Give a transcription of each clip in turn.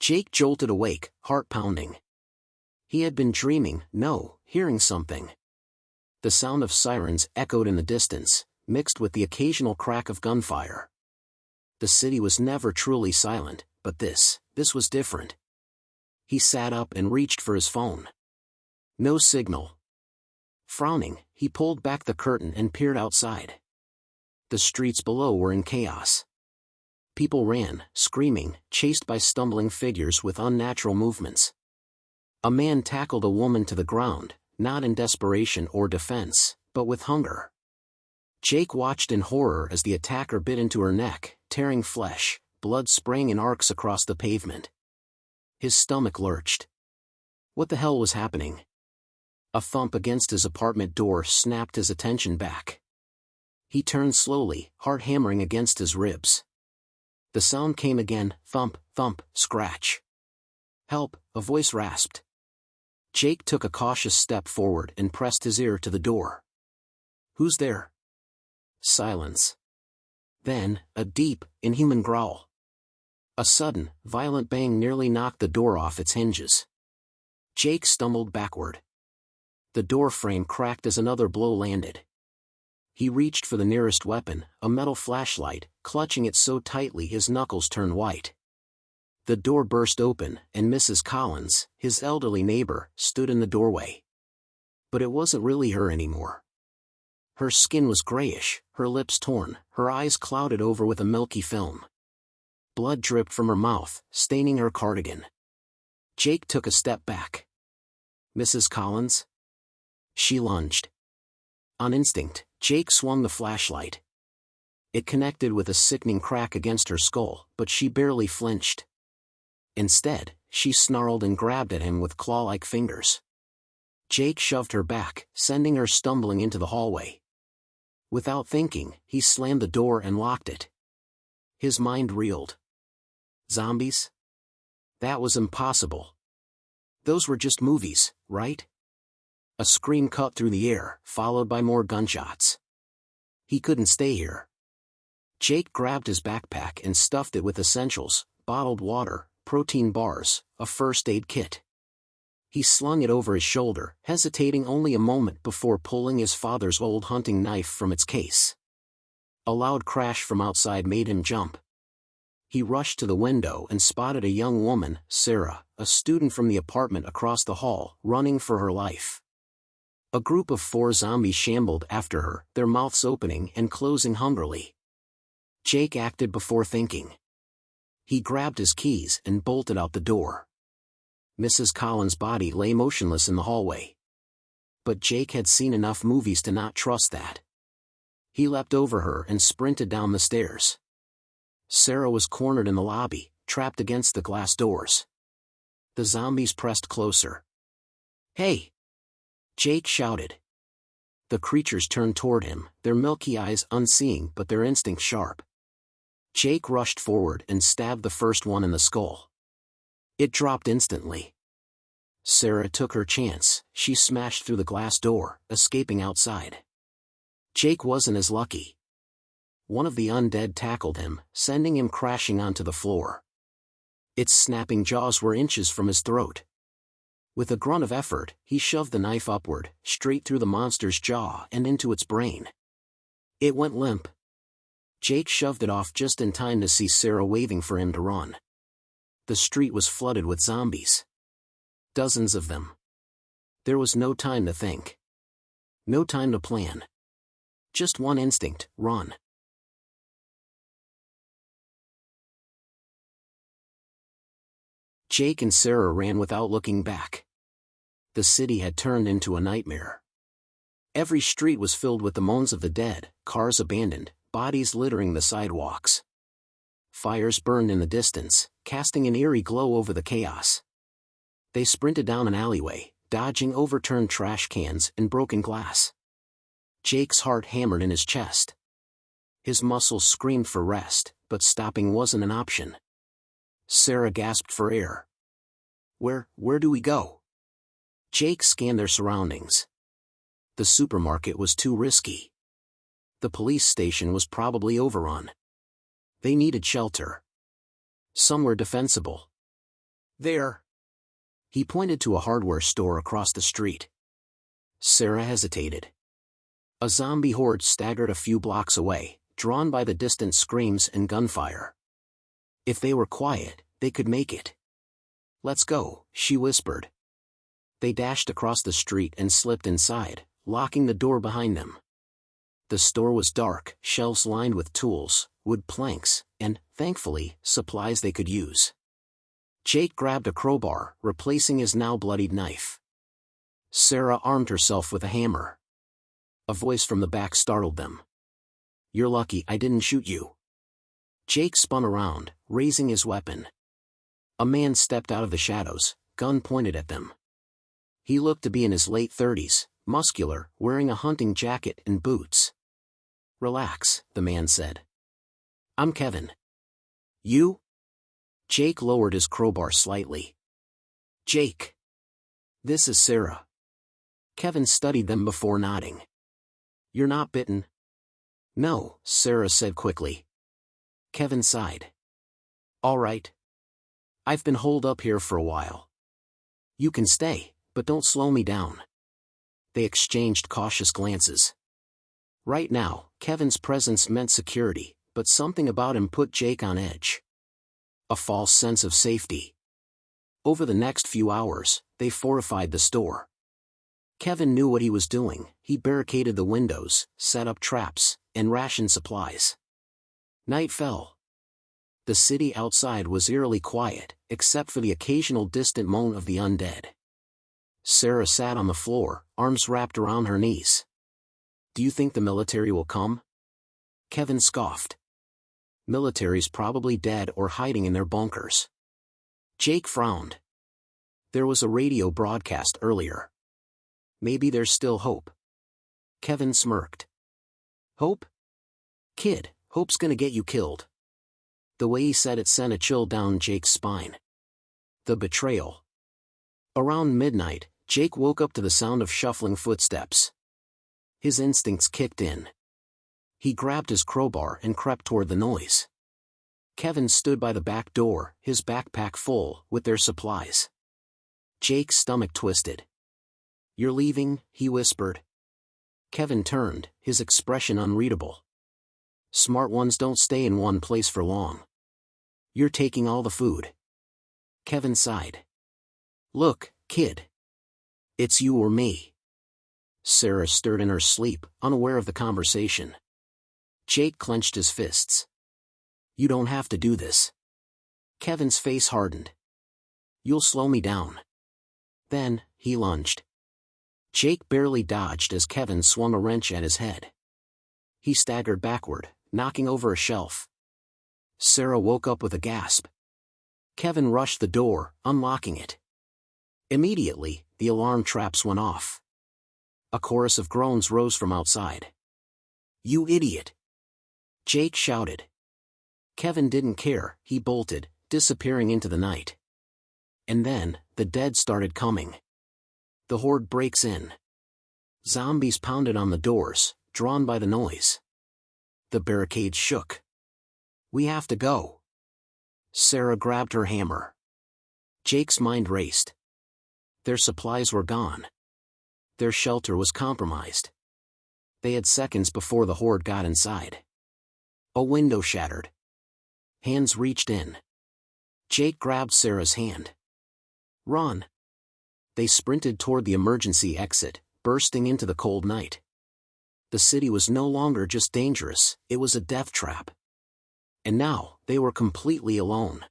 Jake jolted awake, heart pounding. He had been dreaming, no, hearing something. The sound of sirens echoed in the distance, mixed with the occasional crack of gunfire. The city was never truly silent, but this was different. He sat up and reached for his phone. No signal. Frowning, he pulled back the curtain and peered outside. The streets below were in chaos. People ran, screaming, chased by stumbling figures with unnatural movements. A man tackled a woman to the ground, not in desperation or defense, but with hunger. Jake watched in horror as the attacker bit into her neck, tearing flesh, blood spraying in arcs across the pavement. His stomach lurched. What the hell was happening? A thump against his apartment door snapped his attention back. He turned slowly, heart hammering against his ribs. The sound came again, thump, thump, scratch. "Help," a voice rasped. Jake took a cautious step forward and pressed his ear to the door. "Who's there?" Silence. Then, a deep, inhuman growl. A sudden, violent bang nearly knocked the door off its hinges. Jake stumbled backward. The door frame cracked as another blow landed. He reached for the nearest weapon, a metal flashlight, clutching it so tightly his knuckles turned white. The door burst open, and Mrs. Collins, his elderly neighbor, stood in the doorway. But it wasn't really her anymore. Her skin was grayish, her lips torn, her eyes clouded over with a milky film. Blood dripped from her mouth, staining her cardigan. Jake took a step back. "Mrs. Collins?" She lunged. On instinct, Jake swung the flashlight. It connected with a sickening crack against her skull, but she barely flinched. Instead, she snarled and grabbed at him with claw-like fingers. Jake shoved her back, sending her stumbling into the hallway. Without thinking, he slammed the door and locked it. His mind reeled. Zombies? That was impossible. Those were just movies, right? A scream cut through the air, followed by more gunshots. He couldn't stay here. Jake grabbed his backpack and stuffed it with essentials, bottled water, protein bars, a first aid kit. He slung it over his shoulder, hesitating only a moment before pulling his father's old hunting knife from its case. A loud crash from outside made him jump. He rushed to the window and spotted a young woman, Sarah, a student from the apartment across the hall, running for her life. A group of 4 zombies shambled after her, their mouths opening and closing hungrily. Jake acted before thinking. He grabbed his keys and bolted out the door. Mrs. Collins' body lay motionless in the hallway. But Jake had seen enough movies to not trust that. He leapt over her and sprinted down the stairs. Sarah was cornered in the lobby, trapped against the glass doors. The zombies pressed closer. "Hey!" Jake shouted. The creatures turned toward him, their milky eyes unseeing but their instinct sharp. Jake rushed forward and stabbed the first one in the skull. It dropped instantly. Sarah took her chance, she smashed through the glass door, escaping outside. Jake wasn't as lucky. One of the undead tackled him, sending him crashing onto the floor. Its snapping jaws were inches from his throat. With a grunt of effort, he shoved the knife upward, straight through the monster's jaw and into its brain. It went limp. Jake shoved it off just in time to see Sarah waving for him to run. The street was flooded with zombies. Dozens of them. There was no time to think. No time to plan. Just one instinct, run. Jake and Sarah ran without looking back. The city had turned into a nightmare. Every street was filled with the moans of the dead, cars abandoned, bodies littering the sidewalks. Fires burned in the distance, casting an eerie glow over the chaos. They sprinted down an alleyway, dodging overturned trash cans and broken glass. Jake's heart hammered in his chest. His muscles screamed for rest, but stopping wasn't an option. Sarah gasped for air. Where do we go?" Jake scanned their surroundings. The supermarket was too risky. The police station was probably overrun. They needed shelter. Somewhere defensible. There. He pointed to a hardware store across the street. Sarah hesitated. A zombie horde staggered a few blocks away, drawn by the distant screams and gunfire. If they were quiet, they could make it. Let's go, she whispered. They dashed across the street and slipped inside, locking the door behind them. The store was dark, shelves lined with tools, wood planks, and, thankfully, supplies they could use. Jake grabbed a crowbar, replacing his now bloodied knife. Sarah armed herself with a hammer. A voice from the back startled them. You're lucky I didn't shoot you. Jake spun around, raising his weapon. A man stepped out of the shadows, gun pointed at them. He looked to be in his late 30s, muscular, wearing a hunting jacket and boots. Relax, the man said. I'm Kevin. You? Jake lowered his crowbar slightly. Jake. This is Sarah. Kevin studied them before nodding. You're not bitten? No, Sarah said quickly. Kevin sighed. All right. I've been holed up here for a while. You can stay, but don't slow me down. They exchanged cautious glances. Right now, Kevin's presence meant security, but something about him put Jake on edge. A false sense of safety. Over the next few hours, they fortified the store. Kevin knew what he was doing. He barricaded the windows, set up traps, and rationed supplies. Night fell. The city outside was eerily quiet, except for the occasional distant moan of the undead. Sarah sat on the floor, arms wrapped around her knees. Do you think the military will come? Kevin scoffed. Military's probably dead or hiding in their bunkers. Jake frowned. There was a radio broadcast earlier. Maybe there's still hope. Kevin smirked. Hope? Kid, hope's gonna get you killed. The way he said it sent a chill down Jake's spine. The betrayal. Around midnight, Jake woke up to the sound of shuffling footsteps. His instincts kicked in. He grabbed his crowbar and crept toward the noise. Kevin stood by the back door, his backpack full, with their supplies. Jake's stomach twisted. You're leaving, he whispered. Kevin turned, his expression unreadable. Smart ones don't stay in one place for long. You're taking all the food. Kevin sighed. Look, kid. It's you or me. Sarah stirred in her sleep, unaware of the conversation. Jake clenched his fists. You don't have to do this. Kevin's face hardened. You'll slow me down. Then, he lunged. Jake barely dodged as Kevin swung a wrench at his head. He staggered backward, knocking over a shelf. Sarah woke up with a gasp. Kevin rushed the door, unlocking it. Immediately, the alarm traps went off. A chorus of groans rose from outside. You idiot! Jake shouted. Kevin didn't care, he bolted, disappearing into the night. And then, the dead started coming. The horde breaks in. Zombies pounded on the doors, drawn by the noise. The barricades shook. We have to go. Sarah grabbed her hammer. Jake's mind raced. Their supplies were gone. Their shelter was compromised. They had seconds before the horde got inside. A window shattered. Hands reached in. Jake grabbed Sarah's hand. Run. They sprinted toward the emergency exit, bursting into the cold night. The city was no longer just dangerous, it was a death trap. And now, they were completely alone.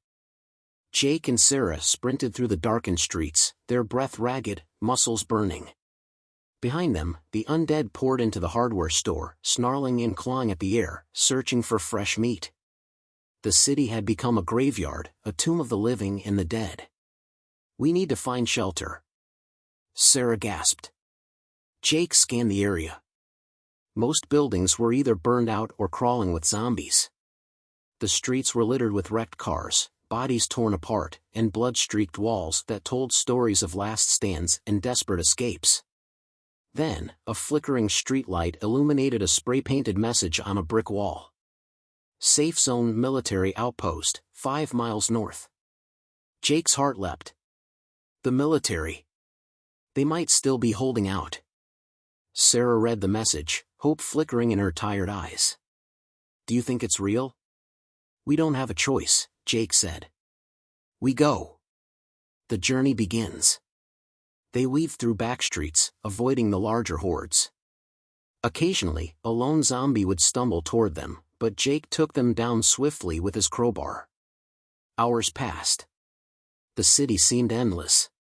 Jake and Sarah sprinted through the darkened streets, their breath ragged, muscles burning. Behind them, the undead poured into the hardware store, snarling and clawing at the air, searching for fresh meat. The city had become a graveyard, a tomb of the living and the dead. We need to find shelter. Sarah gasped. Jake scanned the area. Most buildings were either burned out or crawling with zombies. The streets were littered with wrecked cars, bodies torn apart, and blood-streaked walls that told stories of last stands and desperate escapes. Then, a flickering streetlight illuminated a spray-painted message on a brick wall. Safe Zone Military Outpost, 5 miles north. Jake's heart leapt. The military. They might still be holding out. Sarah read the message, hope flickering in her tired eyes. Do you think it's real? We don't have a choice, Jake said. We go. The journey begins. They weave through backstreets, avoiding the larger hordes. Occasionally, a lone zombie would stumble toward them, but Jake took them down swiftly with his crowbar. Hours passed. The city seemed endless.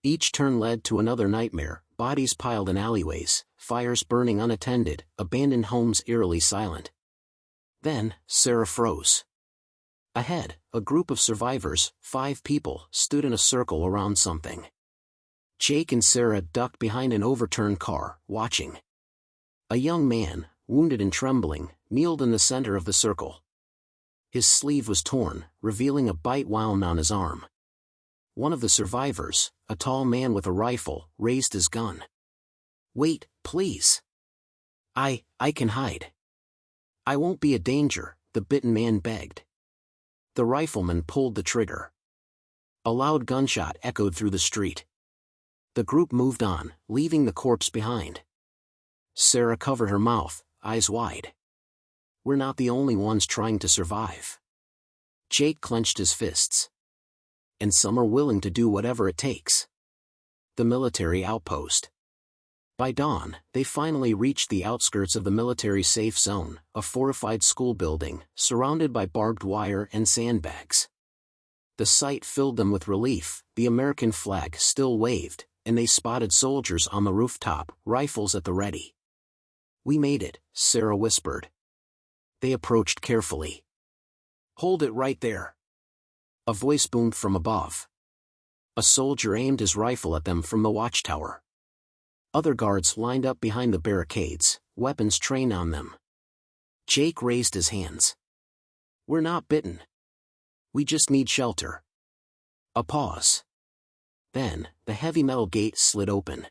Each turn led to another nightmare, bodies piled in alleyways, fires burning unattended, abandoned homes eerily silent. Then, Sarah froze. Ahead, a group of survivors, 5 people, stood in a circle around something. Jake and Sarah ducked behind an overturned car, watching. A young man, wounded and trembling, kneeled in the center of the circle. His sleeve was torn, revealing a bite wound on his arm. One of the survivors, a tall man with a rifle, raised his gun. Wait, please. I can hide. I won't be a danger, the bitten man begged. The rifleman pulled the trigger. A loud gunshot echoed through the street. The group moved on, leaving the corpse behind. Sarah covered her mouth, eyes wide. We're not the only ones trying to survive. Jake clenched his fists. And some are willing to do whatever it takes. The military outpost. By dawn, they finally reached the outskirts of the military safe zone, a fortified school building, surrounded by barbed wire and sandbags. The sight filled them with relief, the American flag still waved, and they spotted soldiers on the rooftop, rifles at the ready. We made it, Sarah whispered. They approached carefully. Hold it right there. A voice boomed from above. A soldier aimed his rifle at them from the watchtower. Other guards lined up behind the barricades, weapons trained on them. Jake raised his hands. We're not bitten. We just need shelter. A pause. Then, the heavy metal gate slid open.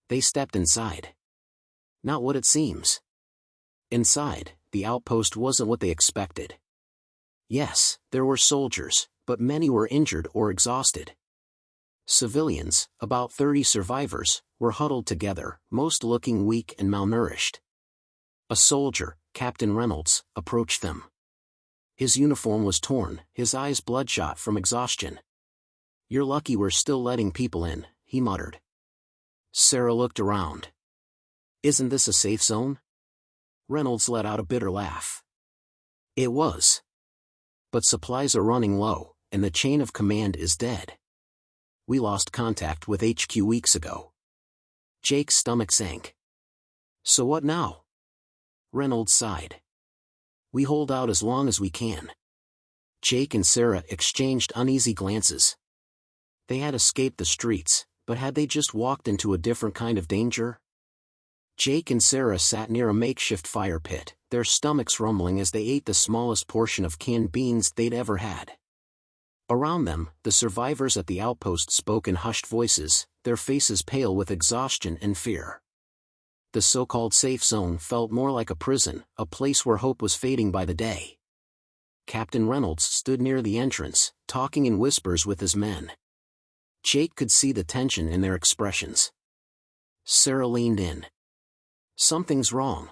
They stepped inside. Not what it seems. Inside, the outpost wasn't what they expected. Yes, there were soldiers, but many were injured or exhausted. Civilians, about 30 survivors, were huddled together, most looking weak and malnourished. A soldier, Captain Reynolds, approached them. His uniform was torn, his eyes bloodshot from exhaustion. You're lucky we're still letting people in, he muttered. Sarah looked around. Isn't this a safe zone? Reynolds let out a bitter laugh. It was. But supplies are running low, and the chain of command is dead. We lost contact with HQ weeks ago. Jake's stomach sank. So what now? Reynolds sighed. We hold out as long as we can. Jake and Sarah exchanged uneasy glances. They had escaped the streets, but had they just walked into a different kind of danger? Jake and Sarah sat near a makeshift fire pit, their stomachs rumbling as they ate the smallest portion of canned beans they'd ever had. Around them, the survivors at the outpost spoke in hushed voices, their faces pale with exhaustion and fear. The so-called safe zone felt more like a prison, a place where hope was fading by the day. Captain Reynolds stood near the entrance, talking in whispers with his men. Jake could see the tension in their expressions. Sarah leaned in. Something's wrong.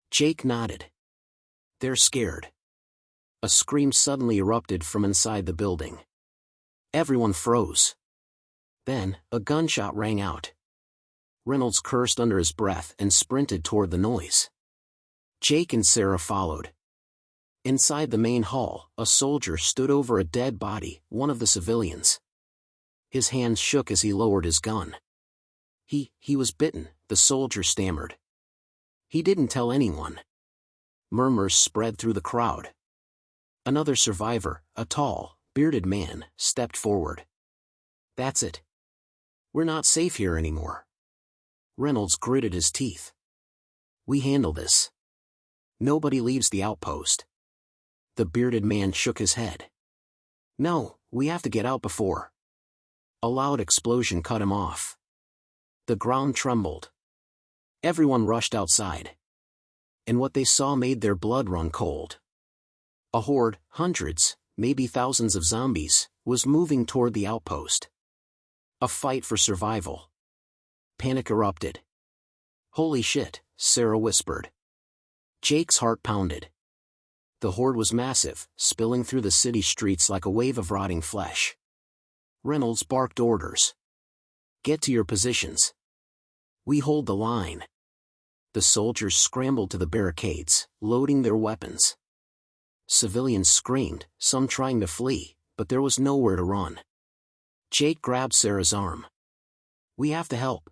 Jake nodded. They're scared. A scream suddenly erupted from inside the building. Everyone froze. Then, a gunshot rang out. Reynolds cursed under his breath and sprinted toward the noise. Jake and Sarah followed. Inside the main hall, a soldier stood over a dead body, one of the civilians. His hands shook as he lowered his gun. He was bitten, the soldier stammered. He didn't tell anyone. Murmurs spread through the crowd. Another survivor, a tall, bearded man, stepped forward. That's it. We're not safe here anymore. Reynolds gritted his teeth. We handle this. Nobody leaves the outpost. The bearded man shook his head. No, we have to get out before. A loud explosion cut him off. The ground trembled. Everyone rushed outside. And what they saw made their blood run cold. A horde, hundreds, maybe thousands of zombies, was moving toward the outpost. A fight for survival. Panic erupted. "Holy shit," Sarah whispered. Jake's heart pounded. The horde was massive, spilling through the city streets like a wave of rotting flesh. Reynolds barked orders. "Get to your positions. We hold the line." The soldiers scrambled to the barricades, loading their weapons. Civilians screamed, some trying to flee, but there was nowhere to run. Jake grabbed Sarah's arm. "We have to help."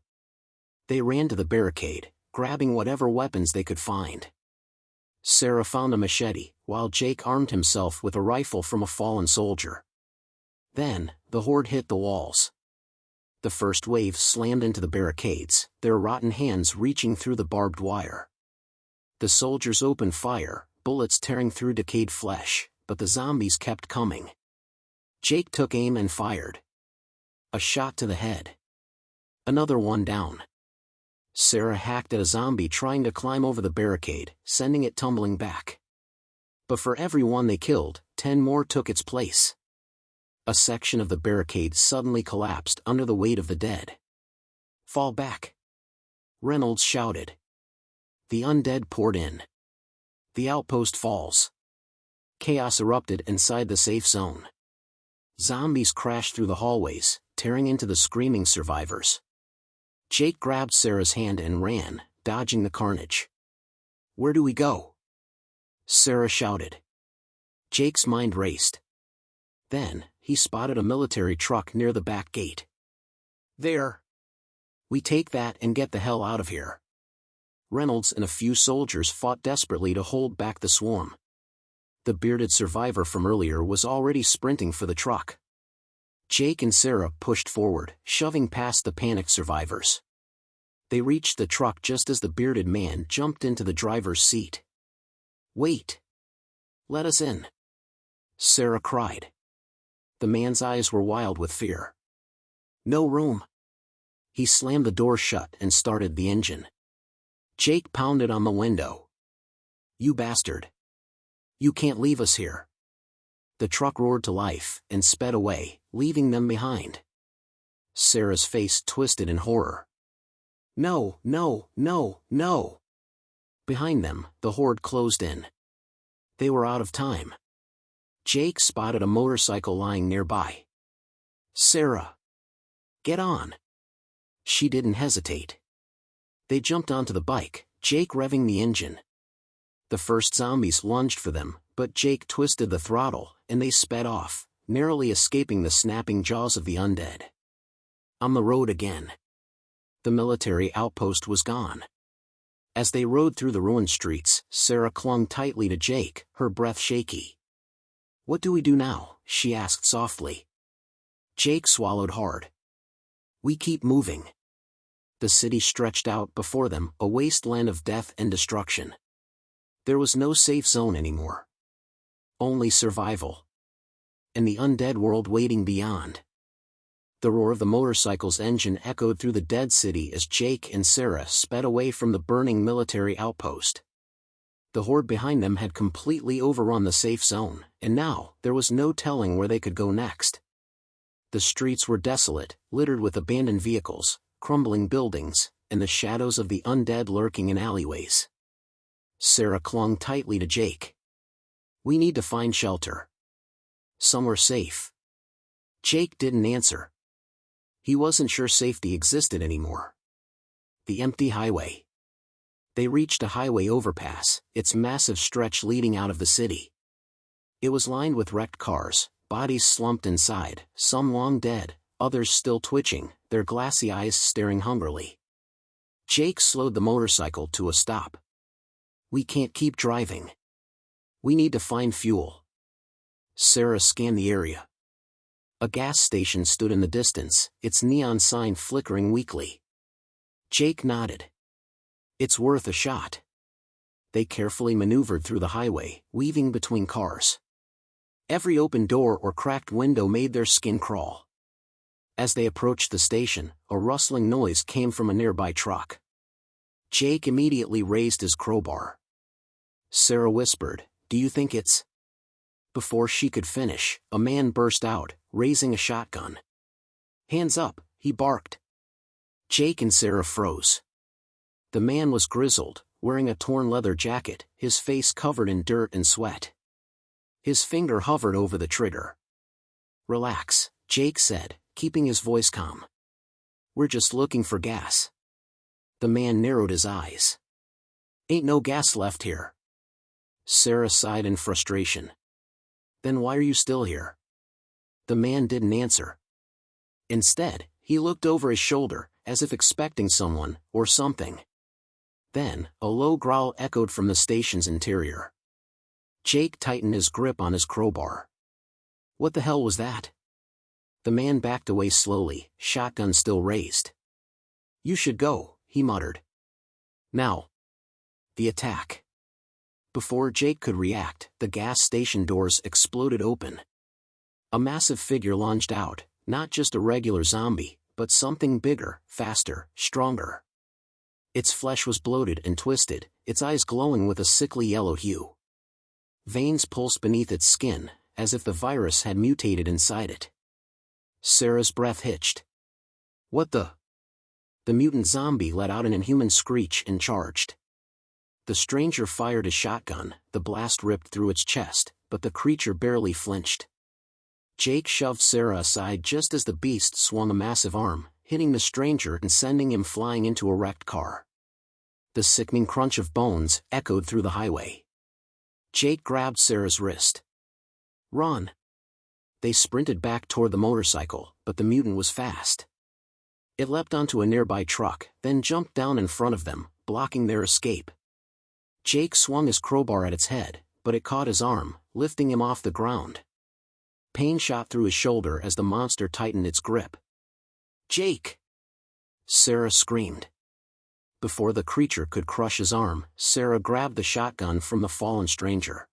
They ran to the barricade, grabbing whatever weapons they could find. Sarah found a machete, while Jake armed himself with a rifle from a fallen soldier. Then, the horde hit the walls. The first wave slammed into the barricades, their rotten hands reaching through the barbed wire. The soldiers opened fire, bullets tearing through decayed flesh, but the zombies kept coming. Jake took aim and fired. A shot to the head. Another one down. Sarah hacked at a zombie trying to climb over the barricade, sending it tumbling back. But for every one they killed, 10 more took its place. A section of the barricade suddenly collapsed under the weight of the dead. "Fall back!" Reynolds shouted. The undead poured in. The outpost falls. Chaos erupted inside the safe zone. Zombies crashed through the hallways, tearing into the screaming survivors. Jake grabbed Sarah's hand and ran, dodging the carnage. "Where do we go?" Sarah shouted. Jake's mind raced. Then, he spotted a military truck near the back gate. "There! We take that and get the hell out of here." Reynolds and a few soldiers fought desperately to hold back the swarm. The bearded survivor from earlier was already sprinting for the truck. Jake and Sarah pushed forward, shoving past the panicked survivors. They reached the truck just as the bearded man jumped into the driver's seat. "Wait! Let us in!" Sarah cried. The man's eyes were wild with fear. "No room." He slammed the door shut and started the engine. Jake pounded on the window. "You bastard! You can't leave us here." The truck roared to life and sped away, leaving them behind. Sarah's face twisted in horror. "No, no, no, no!" Behind them, the horde closed in. They were out of time. Jake spotted a motorcycle lying nearby. "Sarah! Get on!" She didn't hesitate. They jumped onto the bike, Jake revving the engine. The first zombies lunged for them, but Jake twisted the throttle, and they sped off, narrowly escaping the snapping jaws of the undead. On the road again. The military outpost was gone. As they rode through the ruined streets, Sarah clung tightly to Jake, her breath shaky. "What do we do now?" she asked softly. Jake swallowed hard. "We keep moving." The city stretched out before them, a wasteland of death and destruction. There was no safe zone anymore. Only survival. And the undead world waiting beyond. The roar of the motorcycle's engine echoed through the dead city as Jake and Sarah sped away from the burning military outpost. The horde behind them had completely overrun the safe zone, and now, there was no telling where they could go next. The streets were desolate, littered with abandoned vehicles, crumbling buildings, and the shadows of the undead lurking in alleyways. Sarah clung tightly to Jake. "We need to find shelter. Somewhere safe." Jake didn't answer. He wasn't sure safety existed anymore. The empty highway. They reached a highway overpass, its massive stretch leading out of the city. It was lined with wrecked cars, bodies slumped inside, some long dead, others still twitching, their glassy eyes staring hungrily. Jake slowed the motorcycle to a stop. "We can't keep driving. We need to find fuel." Sarah scanned the area. A gas station stood in the distance, its neon sign flickering weakly. Jake nodded. "It's worth a shot." They carefully maneuvered through the highway, weaving between cars. Every open door or cracked window made their skin crawl. As they approached the station, a rustling noise came from a nearby truck. Jake immediately raised his crowbar. Sarah whispered, "Do you think it's..." Before she could finish, a man burst out, raising a shotgun. "Hands up," he barked. Jake and Sarah froze. The man was grizzled, wearing a torn leather jacket, his face covered in dirt and sweat. His finger hovered over the trigger. "Relax," Jake said, keeping his voice calm. "We're just looking for gas." The man narrowed his eyes. "Ain't no gas left here." Sarah sighed in frustration. "Then why are you still here?" The man didn't answer. Instead, he looked over his shoulder, as if expecting someone, or something. Then, a low growl echoed from the station's interior. Jake tightened his grip on his crowbar. What the hell was that? The man backed away slowly, shotgun still raised. "You should go," he muttered. "Now." The attack. Before Jake could react, the gas station doors exploded open. A massive figure lunged out, not just a regular zombie, but something bigger, faster, stronger. Its flesh was bloated and twisted, its eyes glowing with a sickly yellow hue. Veins pulsed beneath its skin, as if the virus had mutated inside it. Sarah's breath hitched. "What the?" The mutant zombie let out an inhuman screech and charged. The stranger fired a shotgun, the blast ripped through its chest, but the creature barely flinched. Jake shoved Sarah aside just as the beast swung a massive arm, hitting the stranger and sending him flying into a wrecked car. The sickening crunch of bones echoed through the highway. Jake grabbed Sarah's wrist. "Run!" They sprinted back toward the motorcycle, but the mutant was fast. It leapt onto a nearby truck, then jumped down in front of them, blocking their escape. Jake swung his crowbar at its head, but it caught his arm, lifting him off the ground. Pain shot through his shoulder as the monster tightened its grip. "Jake!" Sarah screamed. Before the creature could crush his arm, Sarah grabbed the shotgun from the fallen stranger.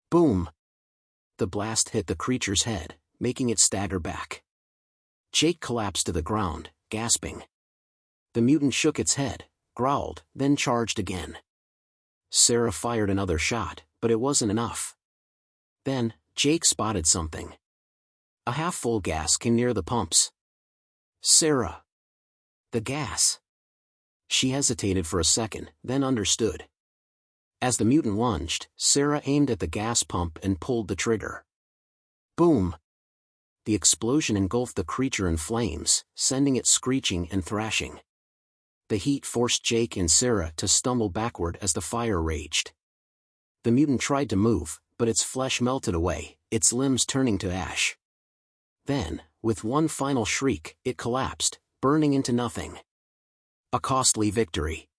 Boom! The blast hit the creature's head, making it stagger back. Jake collapsed to the ground, gasping. The mutant shook its head, growled, then charged again. Sarah fired another shot, but it wasn't enough. Then, Jake spotted something. A half-full gas can near the pumps. "Sarah!" "The gas." She hesitated for a second, then understood. As the mutant lunged, Sarah aimed at the gas pump and pulled the trigger. Boom! The explosion engulfed the creature in flames, sending it screeching and thrashing. The heat forced Jake and Sarah to stumble backward as the fire raged. The mutant tried to move, but its flesh melted away, its limbs turning to ash. Then, with one final shriek, it collapsed, burning into nothing. A costly victory.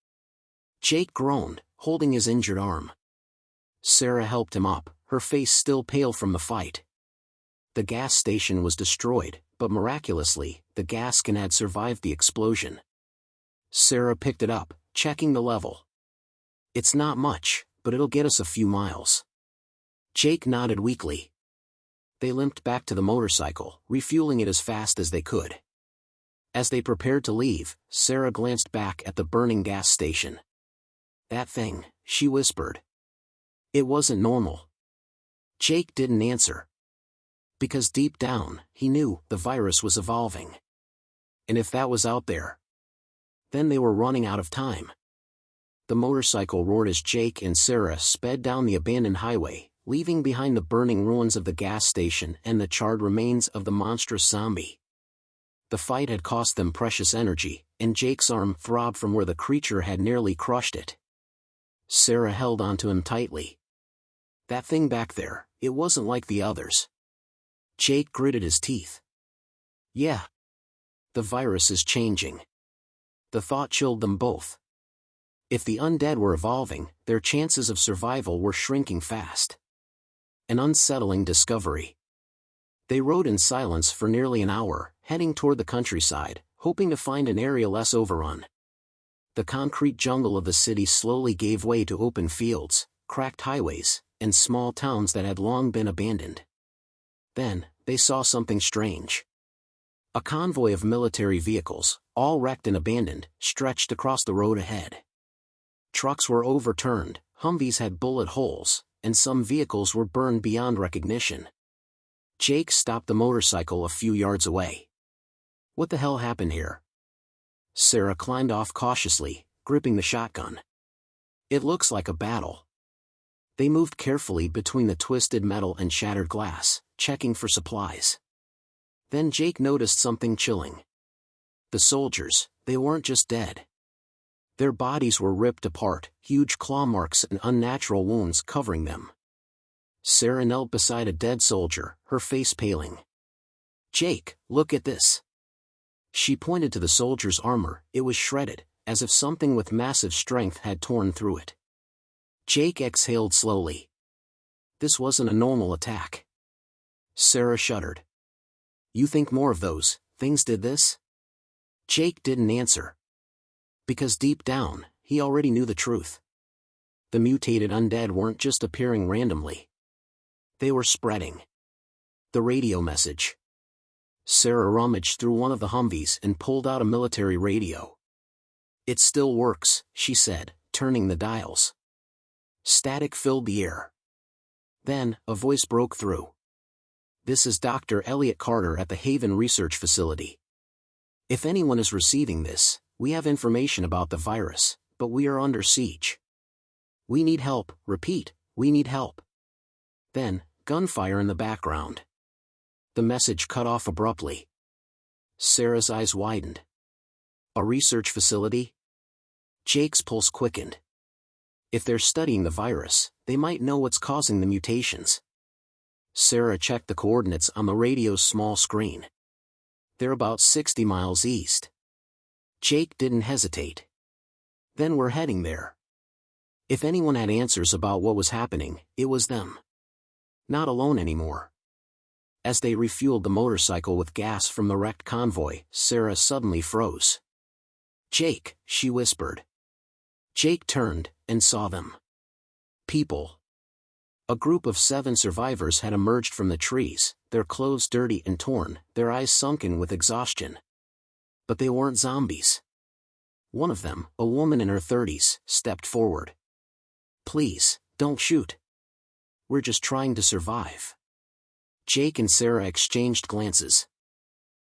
Jake groaned, holding his injured arm. Sarah helped him up, her face still pale from the fight. The gas station was destroyed, but miraculously, the gas can had survived the explosion. Sarah picked it up, checking the level. "It's not much, but it'll get us a few miles." Jake nodded weakly. They limped back to the motorcycle, refueling it as fast as they could. As they prepared to leave, Sarah glanced back at the burning gas station. "That thing," she whispered. It wasn't normal. Jake didn't answer. Because deep down, he knew the virus was evolving. And if that was out there, then they were running out of time. The motorcycle roared as Jake and Sarah sped down the abandoned highway, leaving behind the burning ruins of the gas station and the charred remains of the monstrous zombie. The fight had cost them precious energy, and Jake's arm throbbed from where the creature had nearly crushed it. Sarah held onto him tightly. "That thing back there, it wasn't like the others." Jake gritted his teeth. "Yeah. The virus is changing." The thought chilled them both. If the undead were evolving, their chances of survival were shrinking fast. An unsettling discovery. They rode in silence for nearly an hour, heading toward the countryside, hoping to find an area less overrun. The concrete jungle of the city slowly gave way to open fields, cracked highways, and small towns that had long been abandoned. Then, they saw something strange. A convoy of military vehicles, all wrecked and abandoned, stretched across the road ahead. Trucks were overturned, Humvees had bullet holes, and some vehicles were burned beyond recognition. Jake stopped the motorcycle a few yards away. "What the hell happened here?" Sarah climbed off cautiously, gripping the shotgun. "It looks like a battle." They moved carefully between the twisted metal and shattered glass, checking for supplies. Then Jake noticed something chilling. The soldiers, they weren't just dead. Their bodies were ripped apart, huge claw marks and unnatural wounds covering them. Sarah knelt beside a dead soldier, her face paling. "Jake, look at this." She pointed to the soldier's armor. It was shredded, as if something with massive strength had torn through it. Jake exhaled slowly. This wasn't a normal attack. Sarah shuddered. "You think more of those things did this?" Jake didn't answer. Because deep down, he already knew the truth. The mutated undead weren't just appearing randomly. They were spreading. The radio message. Sarah rummaged through one of the Humvees and pulled out a military radio. "It still works," she said, turning the dials. Static filled the air. Then, a voice broke through. "This is Dr. Elliot Carter at the Haven Research Facility. If anyone is receiving this, we have information about the virus, but we are under siege. We need help, repeat, we need help." Then, gunfire in the background. The message cut off abruptly. Sarah's eyes widened. A research facility? Jake's pulse quickened. If they're studying the virus, they might know what's causing the mutations. Sarah checked the coordinates on the radio's small screen. They're about 60 miles east. Jake didn't hesitate. Then we're heading there. If anyone had answers about what was happening, it was them. Not alone anymore. As they refueled the motorcycle with gas from the wrecked convoy, Sarah suddenly froze. "Jake," she whispered. Jake turned, and saw them. People. A group of 7 survivors had emerged from the trees, their clothes dirty and torn, their eyes sunken with exhaustion. But they weren't zombies. One of them, a woman in her 30s, stepped forward. "Please, don't shoot. We're just trying to survive." Jake and Sarah exchanged glances.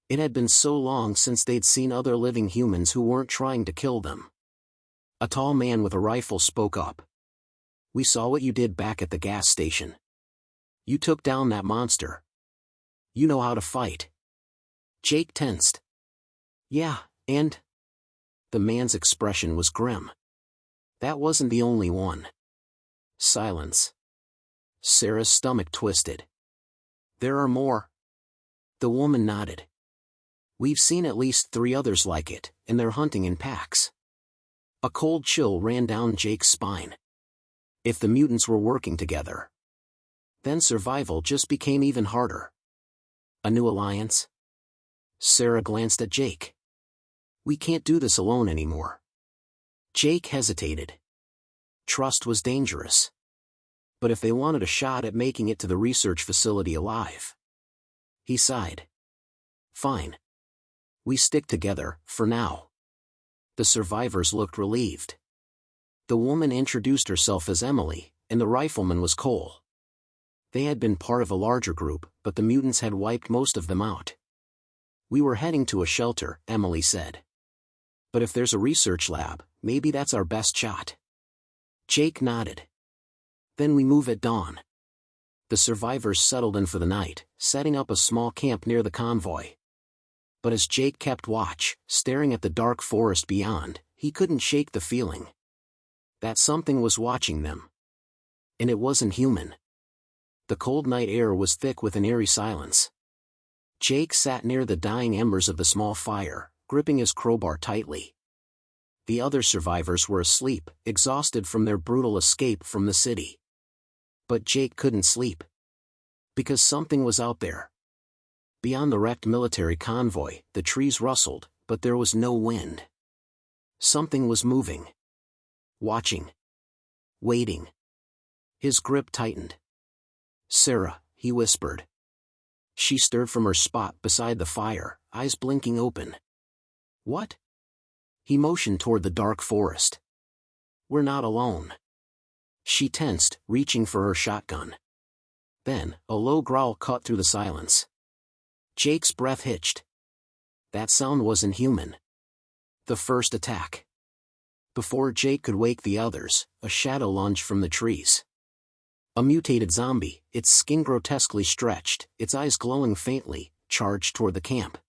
It had been so long since they'd seen other living humans who weren't trying to kill them. A tall man with a rifle spoke up. "We saw what you did back at the gas station. You took down that monster. You know how to fight." Jake tensed. "Yeah, and?" The man's expression was grim. "That wasn't the only one." Silence. Sarah's stomach twisted. "There are more." The woman nodded. "We've seen at least 3 others like it, and they're hunting in packs." A cold chill ran down Jake's spine. If the mutants were working together, then survival just became even harder. A new alliance? Sarah glanced at Jake. "We can't do this alone anymore." Jake hesitated. Trust was dangerous. But if they wanted a shot at making it to the research facility alive. He sighed. "Fine. We stick together, for now." The survivors looked relieved. The woman introduced herself as Emily, and the rifleman was Cole. They had been part of a larger group, but the mutants had wiped most of them out. "We were heading to a shelter," Emily said. "But if there's a research lab, maybe that's our best shot." Jake nodded. "Then we move at dawn." The survivors settled in for the night, setting up a small camp near the convoy. But as Jake kept watch, staring at the dark forest beyond, he couldn't shake the feeling that something was watching them. And it wasn't human. The cold night air was thick with an eerie silence. Jake sat near the dying embers of the small fire, gripping his crowbar tightly. The other survivors were asleep, exhausted from their brutal escape from the city. But Jake couldn't sleep. Because something was out there. Beyond the wrecked military convoy, the trees rustled, but there was no wind. Something was moving. Watching. Waiting. His grip tightened. "Sarah," he whispered. She stirred from her spot beside the fire, eyes blinking open. "What?" He motioned toward the dark forest. "We're not alone." She tensed, reaching for her shotgun. Then, a low growl cut through the silence. Jake's breath hitched. That sound wasn't human. The first attack. Before Jake could wake the others, a shadow lunged from the trees. A mutated zombie, its skin grotesquely stretched, its eyes glowing faintly, charged toward the camp.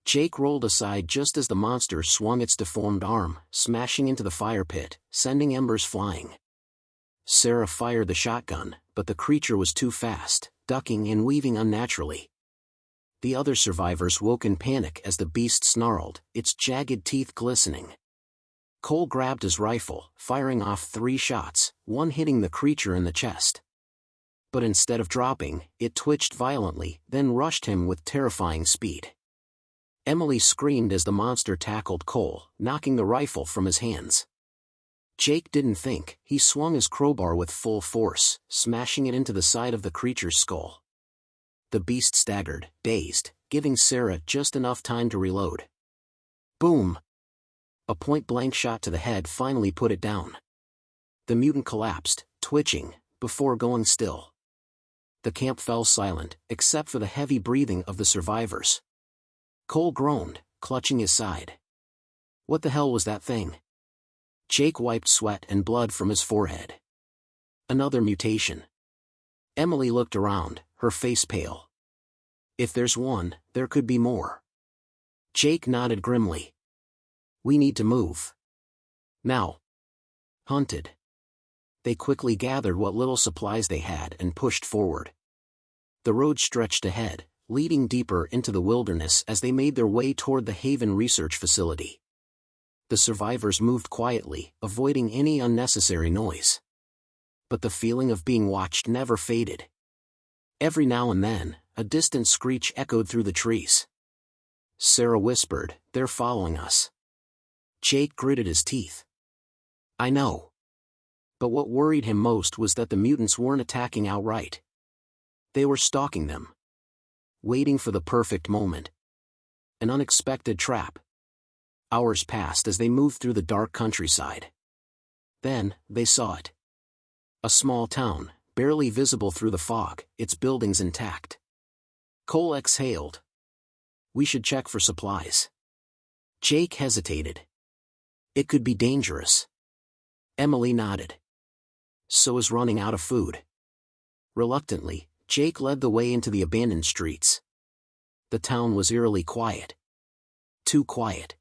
Jake rolled aside just as the monster swung its deformed arm, smashing into the fire pit, sending embers flying. Sarah fired the shotgun, but the creature was too fast, ducking and weaving unnaturally. The other survivors woke in panic as the beast snarled, its jagged teeth glistening. Cole grabbed his rifle, firing off 3 shots, one hitting the creature in the chest. But instead of dropping, it twitched violently, then rushed him with terrifying speed. Emily screamed as the monster tackled Cole, knocking the rifle from his hands. Jake didn't think, he swung his crowbar with full force, smashing it into the side of the creature's skull. The beast staggered, dazed, giving Sarah just enough time to reload. Boom! A point-blank shot to the head finally put it down. The mutant collapsed, twitching, before going still. The camp fell silent, except for the heavy breathing of the survivors. Cole groaned, clutching his side. What the hell was that thing? Jake wiped sweat and blood from his forehead. Another mutation. Emily looked around, her face pale. If there's one, there could be more. Jake nodded grimly. We need to move. Now. Hunted. They quickly gathered what little supplies they had and pushed forward. The road stretched ahead, leading deeper into the wilderness as they made their way toward the Haven Research Facility. The survivors moved quietly, avoiding any unnecessary noise. But the feeling of being watched never faded. Every now and then, a distant screech echoed through the trees. Sarah whispered, "They're following us." Jake gritted his teeth. I know. But what worried him most was that the mutants weren't attacking outright. They were stalking them. Waiting for the perfect moment. An unexpected trap. Hours passed as they moved through the dark countryside. Then, they saw it. A small town, barely visible through the fog, its buildings intact. Cole exhaled. We should check for supplies. Jake hesitated. It could be dangerous. Emily nodded. So is running out of food. Reluctantly, Jake led the way into the abandoned streets. The town was eerily quiet. Too quiet.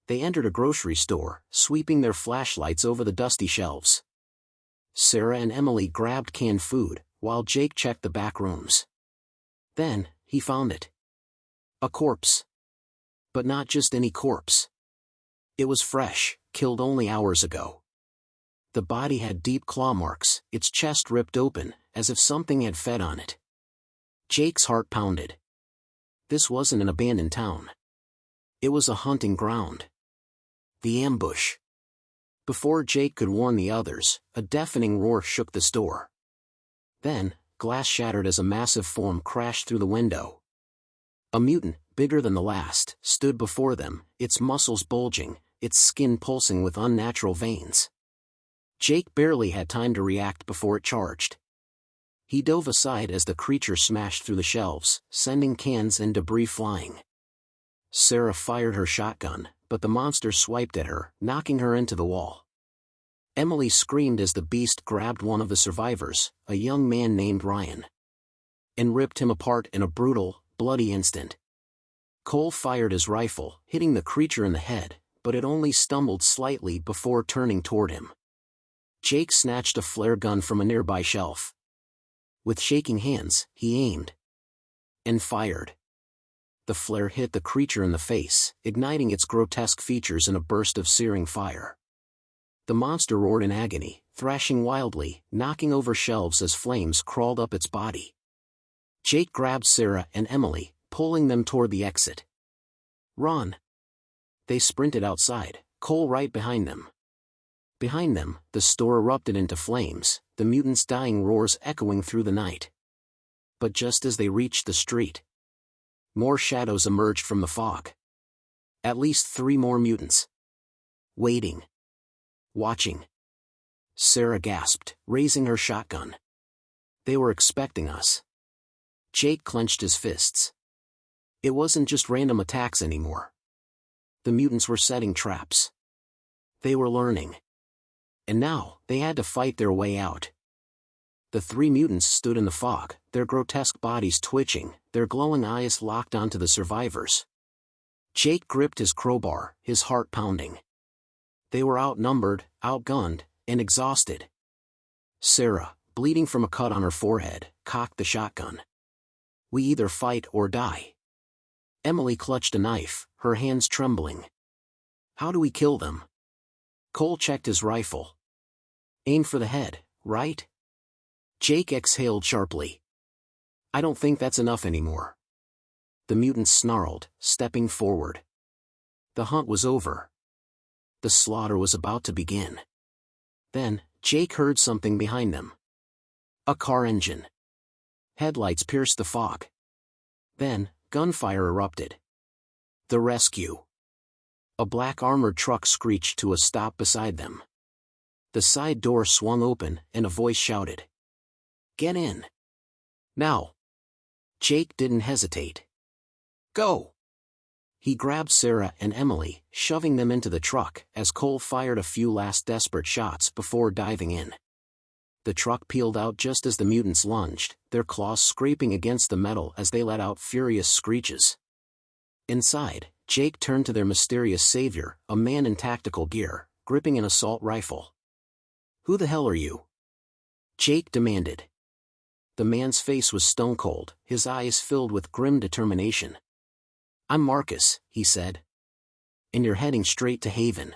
They entered a grocery store, sweeping their flashlights over the dusty shelves. Sarah and Emily grabbed canned food, while Jake checked the back rooms. Then, he found it. A corpse. But not just any corpse. It was fresh, killed only hours ago. The body had deep claw marks, its chest ripped open, as if something had fed on it. Jake's heart pounded. This wasn't an abandoned town. It was a hunting ground. The ambush. Before Jake could warn the others, a deafening roar shook the store. Then, glass shattered as a massive form crashed through the window. A mutant, bigger than the last, stood before them, its muscles bulging, its skin pulsing with unnatural veins. Jake barely had time to react before it charged. He dove aside as the creature smashed through the shelves, sending cans and debris flying. Sarah fired her shotgun, but the monster swiped at her, knocking her into the wall. Emily screamed as the beast grabbed one of the survivors, a young man named Ryan, and ripped him apart in a brutal, bloody instant. Cole fired his rifle, hitting the creature in the head, but it only stumbled slightly before turning toward him. Jake snatched a flare gun from a nearby shelf. With shaking hands, he aimed. And fired. The flare hit the creature in the face, igniting its grotesque features in a burst of searing fire. The monster roared in agony, thrashing wildly, knocking over shelves as flames crawled up its body. Jake grabbed Sarah and Emily, pulling them toward the exit. Run! They sprinted outside, Cole right behind them. Behind them, the store erupted into flames, the mutants' dying roars echoing through the night. But just as they reached the street, more shadows emerged from the fog. At least 3 more mutants. Waiting. Watching. Sarah gasped, raising her shotgun. They were expecting us. Jake clenched his fists. It wasn't just random attacks anymore. The mutants were setting traps. They were learning. And now, they had to fight their way out. The three mutants stood in the fog, their grotesque bodies twitching, their glowing eyes locked onto the survivors. Jake gripped his crowbar, his heart pounding. They were outnumbered, outgunned, and exhausted. Sarah, bleeding from a cut on her forehead, cocked the shotgun. We either fight or die. Emily clutched a knife, her hands trembling. How do we kill them? Cole checked his rifle. Aim for the head, right? Jake exhaled sharply. I don't think that's enough anymore. The mutants snarled, stepping forward. The hunt was over. The slaughter was about to begin. Then, Jake heard something behind them. A car engine. Headlights pierced the fog. Then, gunfire erupted. The rescue. A black armored truck screeched to a stop beside them. The side door swung open, and a voice shouted. Get in. Now. Jake didn't hesitate. Go. He grabbed Sarah and Emily, shoving them into the truck as Cole fired a few last desperate shots before diving in. The truck peeled out just as the mutants lunged, their claws scraping against the metal as they let out furious screeches. Inside, Jake turned to their mysterious savior, a man in tactical gear, gripping an assault rifle. Who the hell are you? Jake demanded. The man's face was stone cold, his eyes filled with grim determination. I'm Marcus, he said. And you're heading straight to Haven.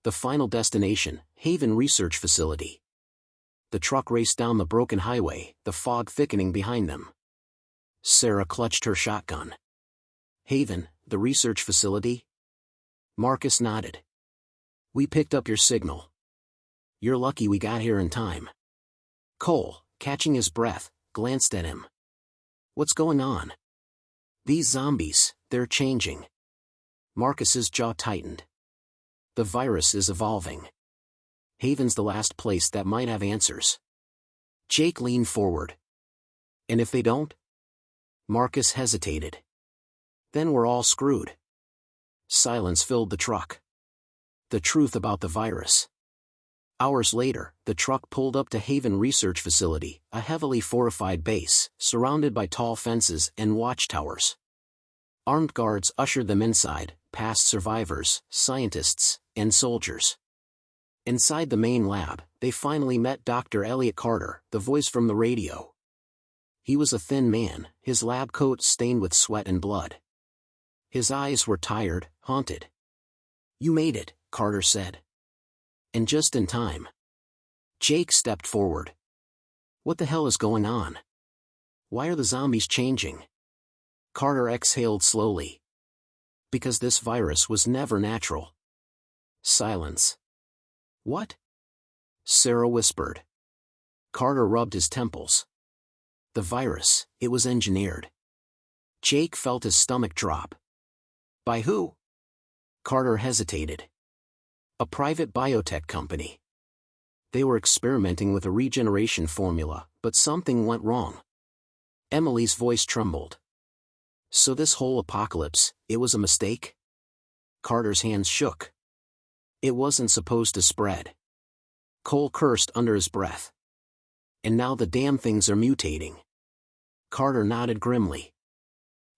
The final destination, Haven Research Facility. The truck raced down the broken highway, the fog thickening behind them. Sarah clutched her shotgun. Haven, the research facility? Marcus nodded. We picked up your signal. You're lucky we got here in time. Cole, catching his breath, glanced at him. What's going on? These zombies, they're changing. Marcus's jaw tightened. The virus is evolving. Haven's the last place that might have answers. Jake leaned forward. And if they don't? Marcus hesitated. Then we're all screwed. Silence filled the truck. The truth about the virus. Hours later, the truck pulled up to Haven Research Facility, a heavily fortified base, surrounded by tall fences and watchtowers. Armed guards ushered them inside, past survivors, scientists, and soldiers. Inside the main lab, they finally met Dr. Elliot Carter, the voice from the radio. He was a thin man, his lab coat stained with sweat and blood. His eyes were tired, haunted. You made it, Carter said. And just in time. Jake stepped forward. What the hell is going on? Why are the zombies changing? Carter exhaled slowly. Because this virus was never natural. Silence. What? Sarah whispered. Carter rubbed his temples. The virus, it was engineered. Jake felt his stomach drop. By who? Carter hesitated. A private biotech company. They were experimenting with a regeneration formula, but something went wrong. Emily's voice trembled. So this whole apocalypse, it was a mistake? Carter's hands shook. It wasn't supposed to spread. Cole cursed under his breath. And now the damn things are mutating. Carter nodded grimly.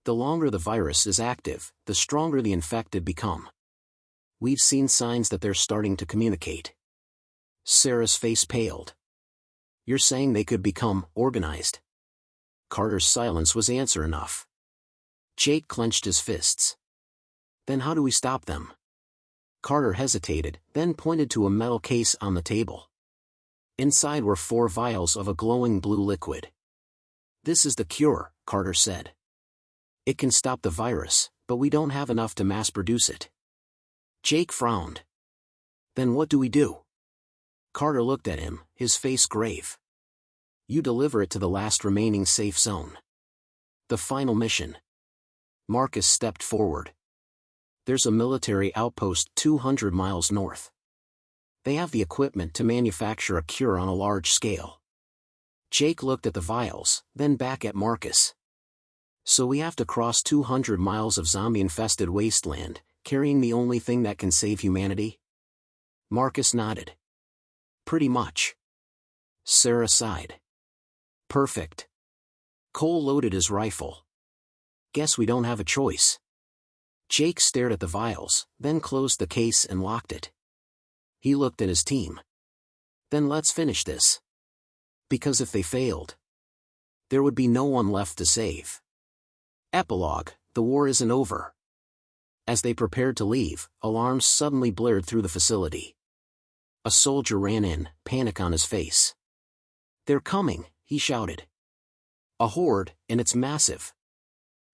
The longer the virus is active, the stronger the infected become. We've seen signs that they're starting to communicate. Sarah's face paled. You're saying they could become organized? Carter's silence was answer enough. Jake clenched his fists. Then how do we stop them? Carter hesitated, then pointed to a metal case on the table. Inside were 4 vials of a glowing blue liquid. This is the cure, Carter said. It can stop the virus, but we don't have enough to mass produce it. Jake frowned. Then what do we do? Carter looked at him, his face grave. You deliver it to the last remaining safe zone. The final mission. Marcus stepped forward. There's a military outpost 200 miles north. They have the equipment to manufacture a cure on a large scale. Jake looked at the vials, then back at Marcus. So we have to cross 200 miles of zombie-infested wasteland, carrying the only thing that can save humanity? Marcus nodded. Pretty much. Sarah sighed. Perfect. Cole loaded his rifle. Guess we don't have a choice. Jake stared at the vials, then closed the case and locked it. He looked at his team. Then let's finish this. Because if they failed, there would be no one left to save. Epilogue: the war isn't over. As they prepared to leave, alarms suddenly blared through the facility. A soldier ran in, panic on his face. They're coming, he shouted. A horde, and it's massive.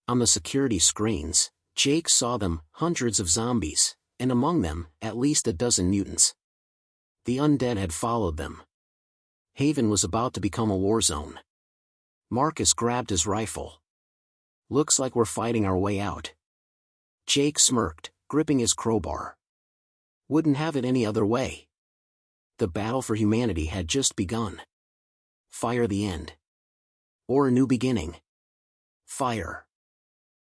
On the security screens, Jake saw them, hundreds of zombies, and among them, at least a dozen mutants. The undead had followed them. Haven was about to become a war zone. Marcus grabbed his rifle. Looks like we're fighting our way out. Jake smirked, gripping his crowbar. Wouldn't have it any other way. The battle for humanity had just begun. Fire the end. Or a new beginning. Fire.